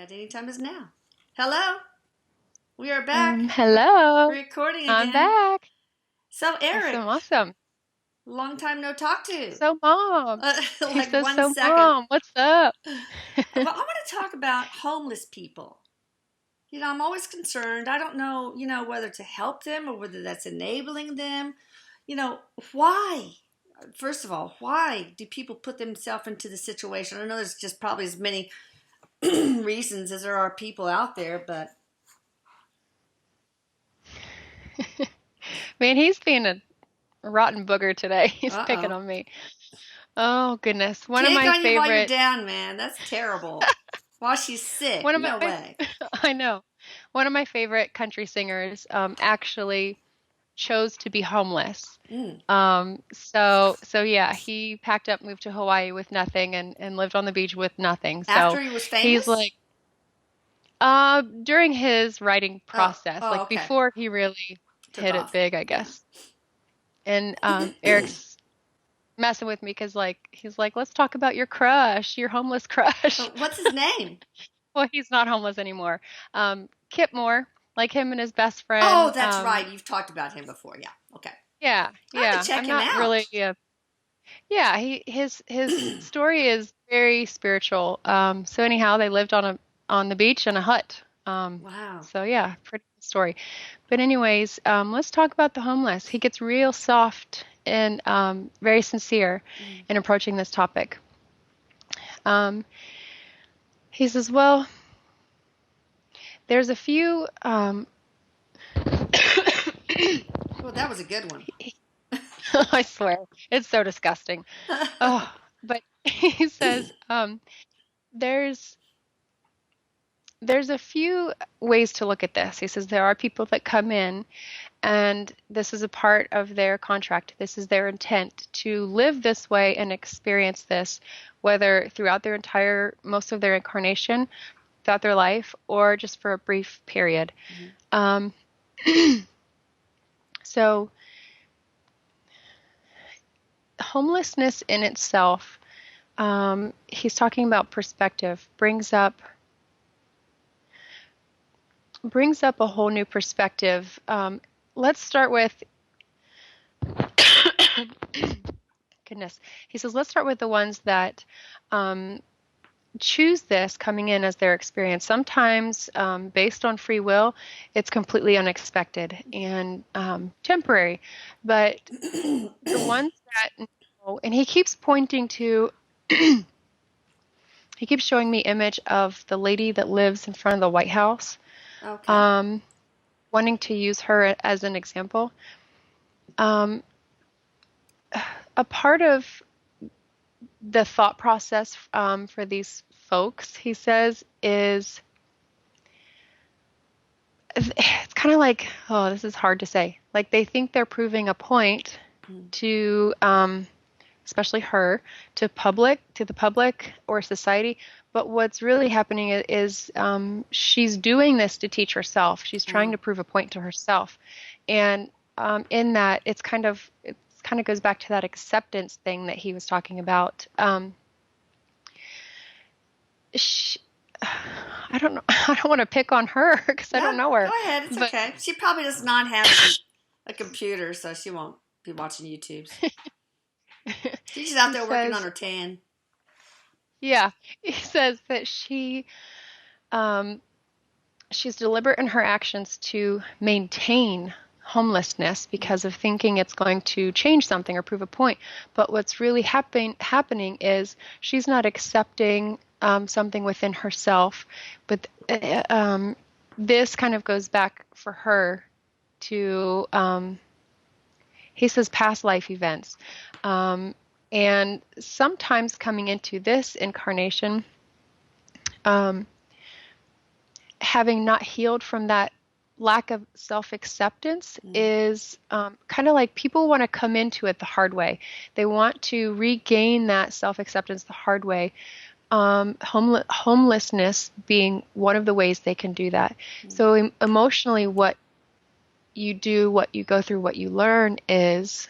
That anytime is now. Hello, we are back. Hello. Recording I'm again. back. So, Erik, Awesome. long time no talk to. So, Mom. He Like says, one so, second. Mom, what's up? Well, I want to talk about homeless people. I'm always concerned. I don't know, whether to help them or whether that's enabling them. You know, why? First of all, why do people put themselves into the situation? I know there's just probably as many reasons as there are people out there, but Man, he's being a rotten booger today. He's picking uh-oh. on me. Oh, goodness. One of Pick my on you while you're favorite, down, man. That's terrible. While she's sick. one of No my, way. I know, one of my favorite country singers actually chose to be homeless. Mm. So yeah, he packed up, moved to Hawaii with nothing and lived on the beach with nothing. After So he was he's famous? like, during his writing Oh, process, oh, like okay. before he really Took hit it off. big, I Yeah. guess. And Eric's messing with me because like he's like, let's talk about your crush, your homeless crush. What's his name? Well, he's not homeless anymore. Kip Moore, like him and his best Oh, friend. that's right. You've talked about him before. Yeah. Okay. Yeah, I have yeah. to check I'm him not really. out. Yeah. His story is very spiritual. So anyhow, they lived on the beach in a hut. Wow. So yeah, pretty cool story. But anyways, let's talk about the homeless. He gets real soft and very sincere Mm. in approaching this topic. Um, he says, well, there's a few. Well, that was a good one. I swear, it's so disgusting. Oh, but he says, there's there's a few ways to look at this. He says there are people that come in and this is a part of their contract. This is their intent to live this way and experience this, whether throughout their most of their incarnation, throughout their life, or just for a brief period. Mhm. Um, so homelessness in itself, he's talking about perspective, brings up a whole new perspective. Let's start with goodness. He says, let's start with the ones that um, choose this coming in as their experience. Sometimes, based on free will, it's completely unexpected and temporary. But the ones that know, and he keeps pointing to, he keeps showing me image of the lady that lives in front of the White House, Okay. um, wanting to use her as an example. Um, a part of the thought process for these folks, he says, is it's kind of like, oh, this is hard to say. Like they think they're proving a point Mm. to, especially her, to the public or society. But what's really happening is she's doing this to teach herself. She's trying Oh. to prove a point to herself, and in that, it kind of goes back to that acceptance thing that he was talking about. She, I don't know. I don't want to pick on her because I No, don't know go her, ahead. It's but okay. She probably does not have a computer, so she won't be watching YouTubes. She's just out he there working on says, her tan. yeah, he says that um, she's deliberate in her actions to maintain homelessness Mm. because of thinking it's going to change something or prove a point. But what's really happening is she's not accepting something within herself. But this kind of goes back for her to, he says, past life events. Um, and sometimes coming into this incarnation, um, having not healed from that lack of self-acceptance Mm. is kind of like people want to come into it the hard way. They want to regain that self-acceptance the hard way. Homelessness being one of the ways they can do that. Mm. So emotionally, what you do, what you go through, what you learn is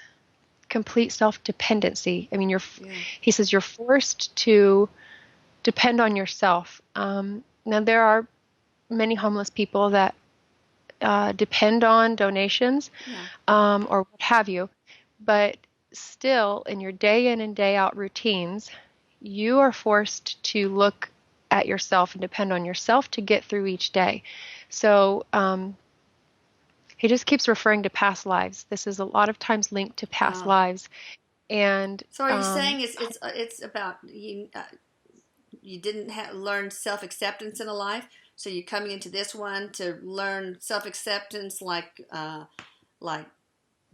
complete self-dependency. Yeah. He says you're forced to depend on yourself. Now, there are many homeless people that depend on donations Yeah. or what have you, but still, in your day in and day out routines, you are forced to look at yourself and depend on yourself to get through each day. So he just keeps referring to past lives. This is a lot of times linked to past Oh. lives. And So are you saying it's about you didn't learn self acceptance in a life, so you're coming into this one to learn self acceptance, like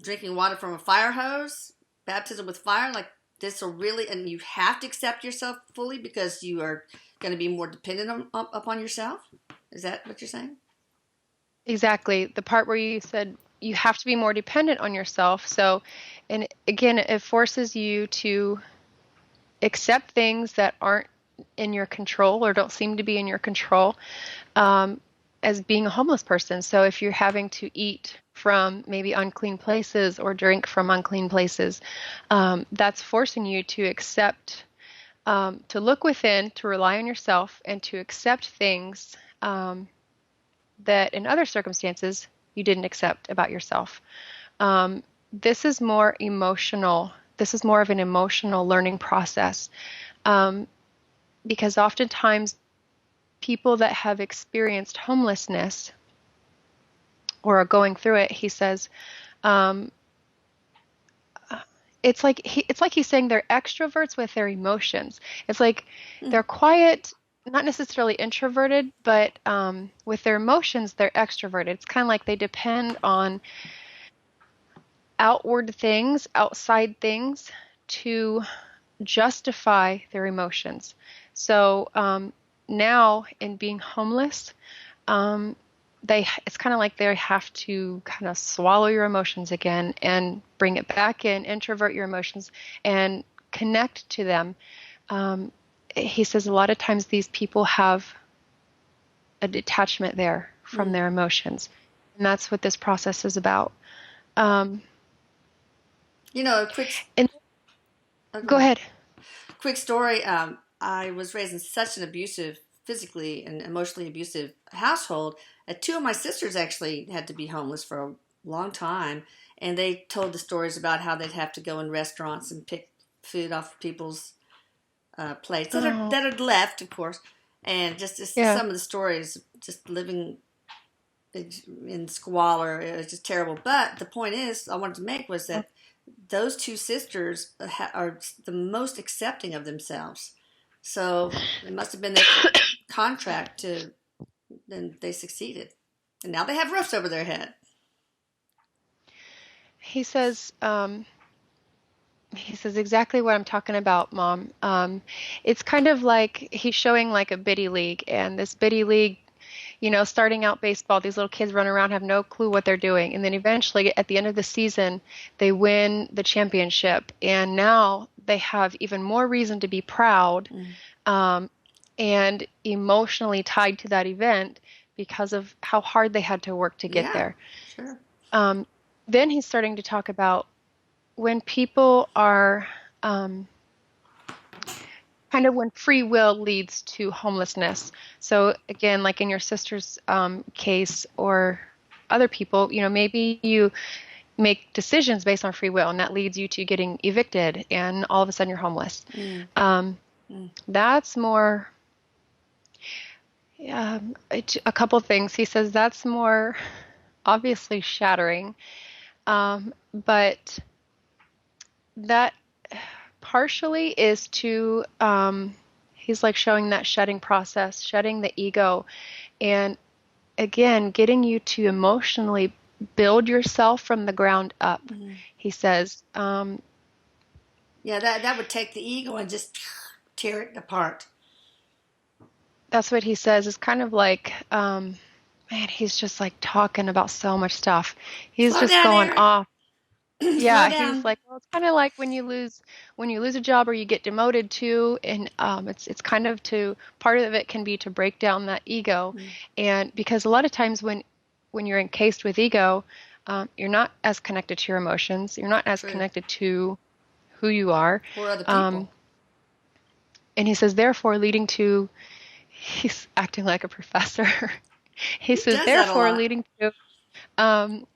drinking water from a fire hose, baptism with fire, like this will really, and you have to accept yourself fully because you are going to be more dependent upon yourself. Is that what you're saying? exactly the part where you said you have to be more dependent on yourself. So, and again, it forces you to accept things that aren't in your control or don't seem to be in your control, um, as being a homeless person. So if you're having to eat from maybe unclean places or drink from unclean places, that's forcing you to accept, to look within, to rely on yourself, and to accept things that in other circumstances you didn't accept about yourself. This is more emotional. This is more of an emotional learning process, um, because oftentimes people that have experienced homelessness or are going through it, he says, um, it's like he's saying they're extroverts with their emotions. It's like Mm. they're quiet, not necessarily introverted, but with their emotions, they're extroverted. It's kind of like they depend on outward things, outside things, to justify their emotions. So now, in being homeless, um, it's kind of like they have to kind of swallow your emotions again and bring it back in, introvert your emotions, and connect to them. He says a lot of times these people have a detachment there from Mm. their emotions, and that's what this process is about. Um, A quick. and Oh, go go ahead. ahead. Quick story. I was raised in such an abusive, physically and emotionally abusive household. Two of my sisters actually had to be homeless for a long time, and they told the stories about how they'd have to go in restaurants and pick food off people's plates Oh, that are left, of course, and just yeah. some of the stories, just living in squalor. It was just terrible. But the point is, I wanted to make was that those two sisters are the most accepting of themselves. So it must have been their contract to, then they succeeded. And now they have roofs over their head. He says, he says exactly what I'm talking about, Mom. It's kind of like he's showing like a biddy league, and this biddy league, starting out baseball, these little kids run around, have no clue what they're doing. And then eventually, at the end of the season, they win the championship. And now they have even more reason to be proud, Mm. um, and emotionally tied to that event because of how hard they had to work to get Yeah, there. sure. Um, then he's starting to talk about when people are um, kind of when free will leads to homelessness. So again, like in your sister's case or other people, maybe you make decisions based on free will, and that leads you to getting evicted, and all of a sudden you're homeless. Mm. Um, Mm. that's more a couple things. He says that's more obviously shattering, but that partially is to he's like showing that shedding process, shedding the ego, and again getting you to emotionally build yourself from the ground up. Mm. He says, Yeah, that would take the ego and just tear it apart. that's what he says. It's kind of like, man, he's just like talking about so much stuff. He's Slow just down, going Erik. off. Slow Yeah, he's down. like, well, it's kind of like when you lose a job or you get demoted too, and it's kind of to part of it can be to break down that ego, Mm. and because a lot of times when you're encased with ego, you're not as connected to your emotions, you're not as True. connected to who you are, Or other um, people. and he says therefore leading to he's acting like a professor. He He says, does that a therefore, lot. leading to um,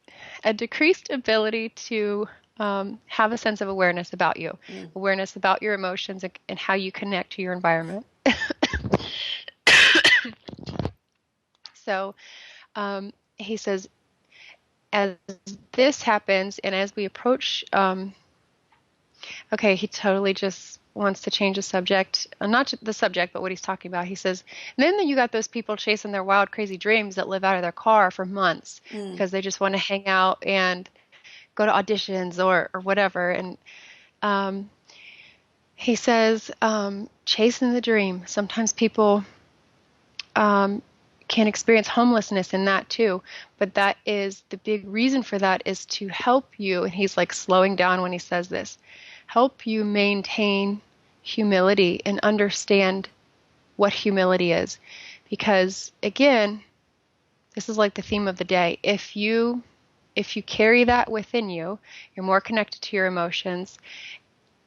a decreased ability to have a sense of awareness about you, Mm. awareness about your emotions and how you connect to your environment. So he says, as this happens and as we approach, okay, he totally just wants to change the subject, not the subject, but what he's talking about. He says, then you got those people chasing their wild, crazy dreams that live out of their car for months Mm. because they just want to hang out and go to auditions or whatever. And um, he says, chasing the dream. Sometimes people um, can experience homelessness in that too, but that is the big reason for that is to help you. And he's like slowing down when he says this, help you maintain humility and understand what humility is. Because again, this is like the theme of the day. If you carry that within you, you're more connected to your emotions.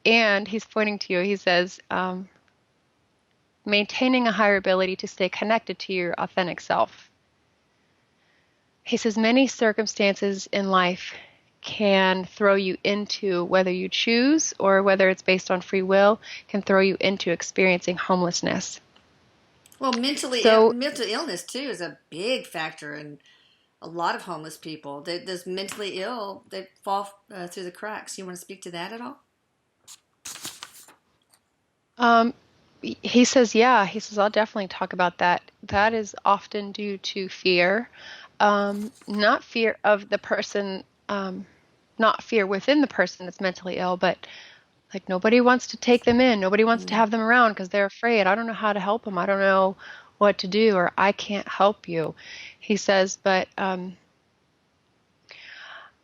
And he's pointing to you. He says, maintaining a higher ability to stay connected to your authentic self. He says, many circumstances in life can throw you into, whether you choose or whether it's based on free will, can throw you into experiencing homelessness. Well, So, mental illness too is a big factor in a lot of homeless people. Those mentally ill, they fall through the cracks. You want to speak to that at all? um, he says, yeah, he says, I'll definitely talk about that. That is often due to fear, not fear of the person, not fear within the person that's mentally ill, but like nobody wants to take them in. Nobody wants to Mm. have them around because they're afraid. I don't know how to help them. I don't know what to do, or I can't help you. He says, but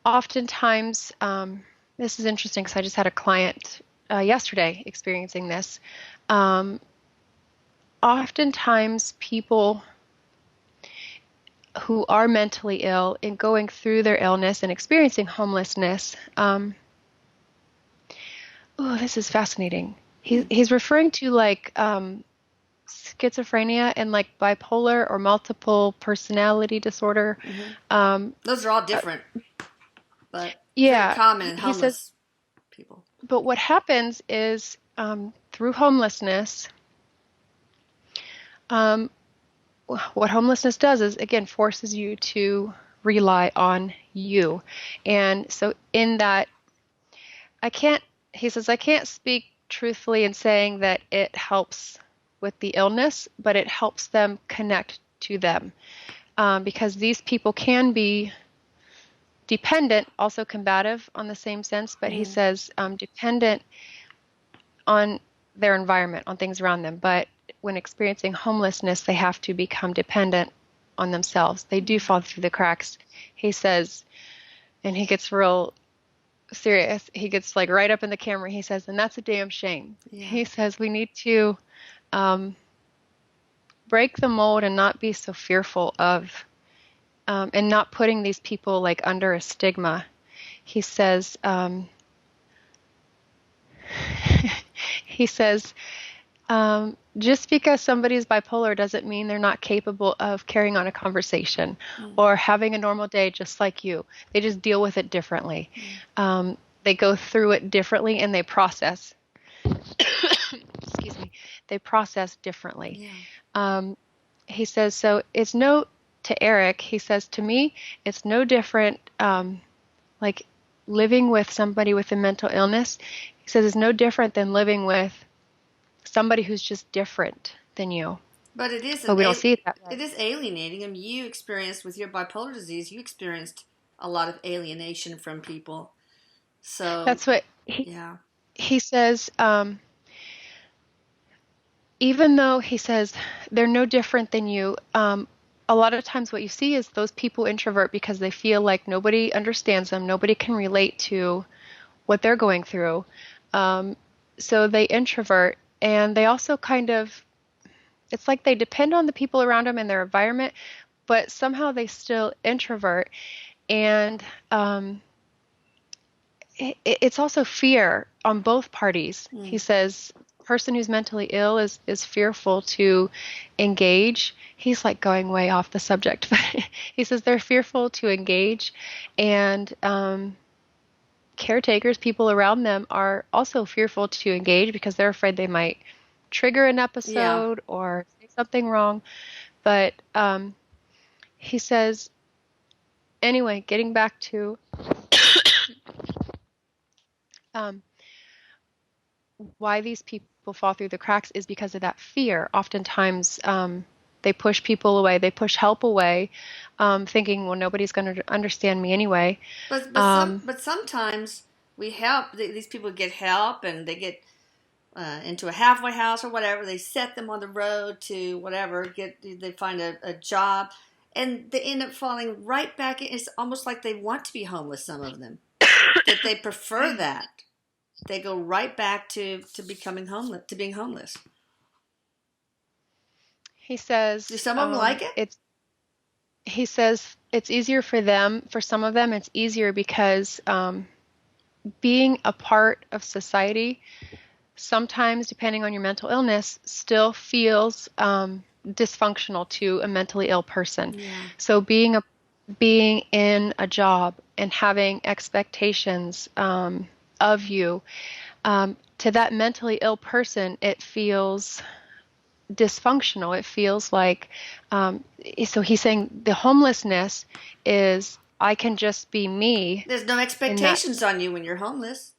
oftentimes, this is interesting because I just had a client yesterday experiencing this. Um, Oftentimes, people who are mentally ill and going through their illness and experiencing homelessness, oh, this is fascinating. Mm. He's referring to like schizophrenia and like bipolar or multiple personality disorder. Mm-hmm. Um, Those are all uh, different, but very yeah, common in he says, homeless people. but what happens is through homelessness, um, what homelessness does is, again, forces you to rely on you. And so, in that, I can't, he says, I can't speak truthfully in saying that it helps with the illness, but it helps them connect to them. Because these people can be dependent, also combative on the same sense, but he Mm. says dependent on their environment, on things around them. But when experiencing homelessness, they have to become dependent on themselves. They do fall through the cracks. He says, and he gets real serious. He gets like right up in the camera. He says, and that's a damn shame. Yeah. He says we need to um, break the mold and not be so fearful of and not putting these people like under a stigma. He says, he says, just because somebody's bipolar doesn't mean they're not capable of carrying on a conversation Mm. or having a normal day just like you. They just deal with it differently. They go through it differently and they process. Excuse me. They process differently. Yeah. He says, so it's no, to Erik, he says, to me, it's no different, like living with somebody with a mental illness. He says it's no different than living with somebody who's just different than you. But it is But we don't see it that way. it is alienating. I mean, you experienced with your bipolar disease, you experienced a lot of alienation from people. So, That's what yeah. he says. Even though he says they're no different than you, a lot of times what you see is those people introvert because they feel like nobody understands them, nobody can relate to what they're going through. So they introvert, and they also kind of, it's like they depend on the people around them and their environment, but somehow they still introvert. And it's also fear on both parties. He Mm. says person who's mentally ill is fearful to engage. He's like going way off the subject, but he says they're fearful to engage, and caretakers, people around them, are also fearful to engage because they're afraid they might trigger an Yeah. episode or say something wrong. But he says, anyway, getting back to um, why these people fall through the cracks is because of that fear. Oftentimes, they push people away, they push help away, thinking, well, nobody's going to understand me anyway. Um, But sometimes we help these people get help, and they get into a halfway house or whatever. They set them on the road to whatever. They find a job, and they end up falling right back in. It's almost like they want to be homeless. Some of them, that they prefer that. They go right back to becoming homeless, to being homeless. he Do says some of them like it? he says it's easier for them. For some of them, it's easier because being a part of society, sometimes, depending on your mental illness, still feels dysfunctional to a mentally ill person. Yeah. So being in a job and having expectations of you, to that mentally ill person, it feels dysfunctional. It feels like, so he's saying the homelessness is I can just be me There's no in that. expectations on you when you're homeless.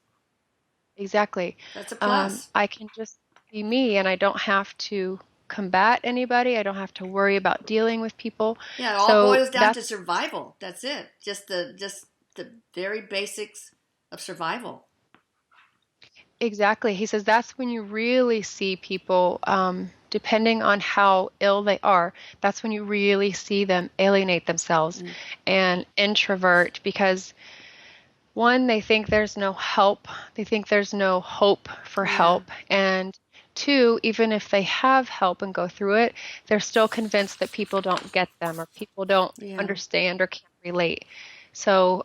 Exactly. That's a plus. I can just be me and I don't have to combat anybody. I don't have to worry about dealing with people. Yeah, it all So boils down to that's survival. That's it. Just the very basics of survival. exactly. He says that's when you really see people, depending on how ill they are, that's when you really see them alienate themselves Mm. and introvert because one, they think there's no help. They think there's no hope for Yeah. help. And two, even if they have help and go through it, they're still convinced that people don't get them or people don't Yeah. understand or can't relate. So,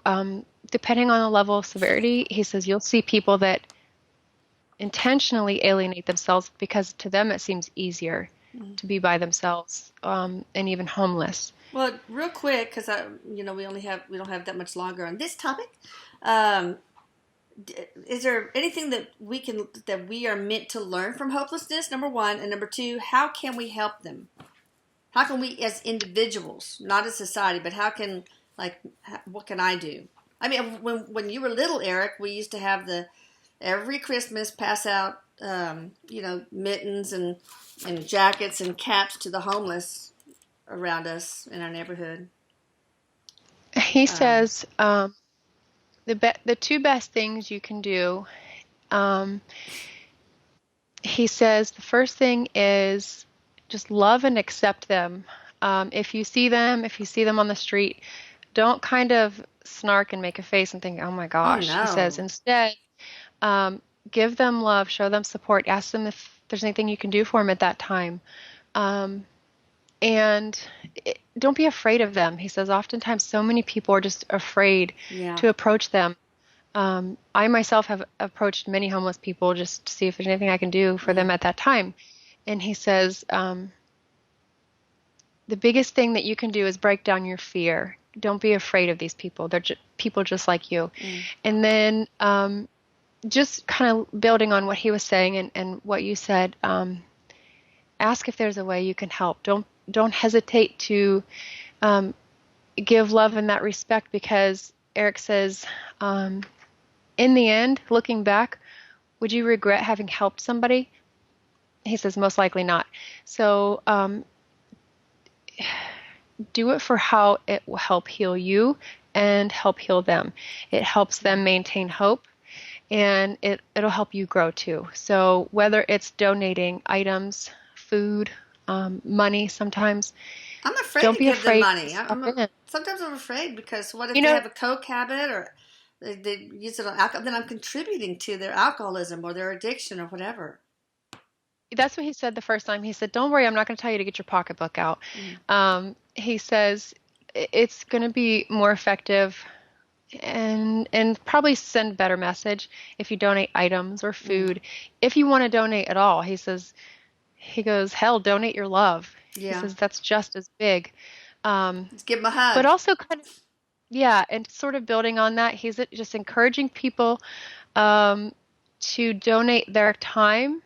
depending on the level of severity, he says you'll see people that intentionally alienate themselves because to them it seems easier Mm. to be by themselves, and even homeless. Well, real quick, because we don't have that much longer on this topic. Um, is there anything that we are meant to learn from hopelessness? Number one, and number two, how can we help them? How can we, as individuals, not as society, but how can what can I do? I mean, when you were little, Eric, we used to have the every Christmas pass out, mittens and jackets and caps to the homeless around us in our neighborhood. He Um, says the two best things you can do. Um, he says the first thing is just love and accept them. If you see them on the street, don't kind of snark and make a face and think, "Oh my oh gosh." He says no, instead, give them love, show them support, ask them if there's anything you can do for them at that time, um, and don't be afraid of them. He says oftentimes so many people are just afraid yeah, to approach them. I myself have approached many homeless people just to see if there's anything I can do for yeah, them at that time. And he says, the biggest thing that you can do is break down your fear. Don't be afraid of these people. They're people just like you. mm, And then just kind of building on what he was saying and what you said, ask if there's a way you can help. Don't hesitate to give love in that respect because Erik says, in the end, looking back, would you regret having helped somebody? He says, most likely not. So do it for how it will help heal you and help heal them. It helps them maintain hope and it'll help you grow too. So whether it's donating items, food, money sometimes, I'm afraid don't to be give them afraid to money. step in. Sometimes I'm afraid because what if You they know, have a coke habit or they use it on alcohol? Then I'm contributing to their alcoholism or their addiction or whatever. that's what he said the first time. He said, "Don't worry, I'm not going to tell you to get your pocketbook out." Mm. He says it's going to be more effective and probably send a better message if you donate items or food. If you want to donate at all, he goes, hell, donate your love. He Yeah. says that's just as big. Um, Let's give them a hug. but also kind of, yeah, and sort of building on that, he's just encouraging people um, to donate their time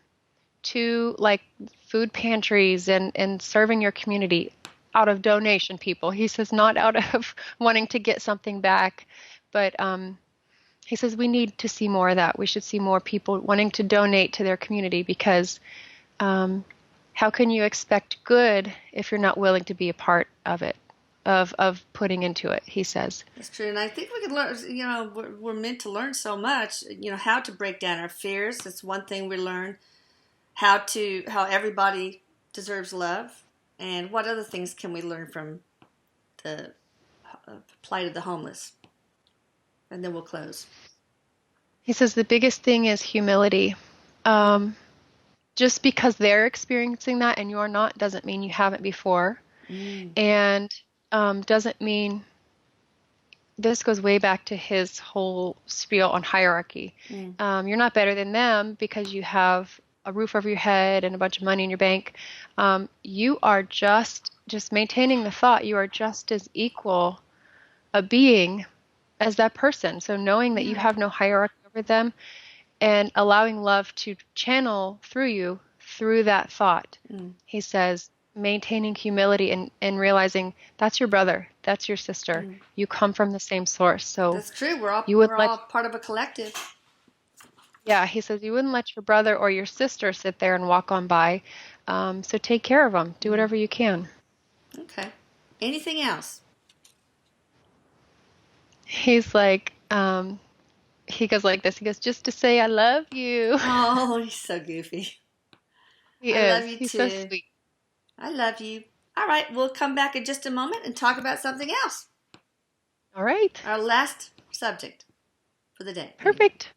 to like food pantries and serving your community out of donation, people. He says not out of wanting to get something back, but he says we need to see more of that. We should see more people wanting to donate to their community because um, how can you expect good if you're not willing to be a part of it, of putting into it, he says. That's true. And I think we can learn, we're meant to learn so much, how to break down our fears. That's one thing we learn. How everybody deserves love. And what other things can we learn from the plight of the homeless? And then we'll close. He says the biggest thing is humility. Um, just because they're experiencing that and you're not doesn't mean you haven't before. Mm. And doesn't mean this goes way back to his whole spiel on hierarchy. Mm. You're not better than them because you have a roof over your head and a bunch of money in your bank. You are just maintaining the thought, you are just as equal a being as that person. So knowing that you Yeah. have no hierarchy over them and allowing love to channel through you through that thought. Mm. He says, maintaining humility and realizing that's your brother, that's your sister. Mm. You come from the same source. So That's true. We're all you would we're let, all part of a collective. yeah, he says, you wouldn't let your brother or your sister sit there and walk on by. So take care of them. Do Mm. whatever you can. Okay. Anything else? He's like, he goes like this. He goes, just to say I love you. Oh, he's so goofy. He I love is. you He's so too. sweet. I love you. All right, we'll come back in just a moment and talk about something else. All right. Our last subject for the day, anyway. Perfect.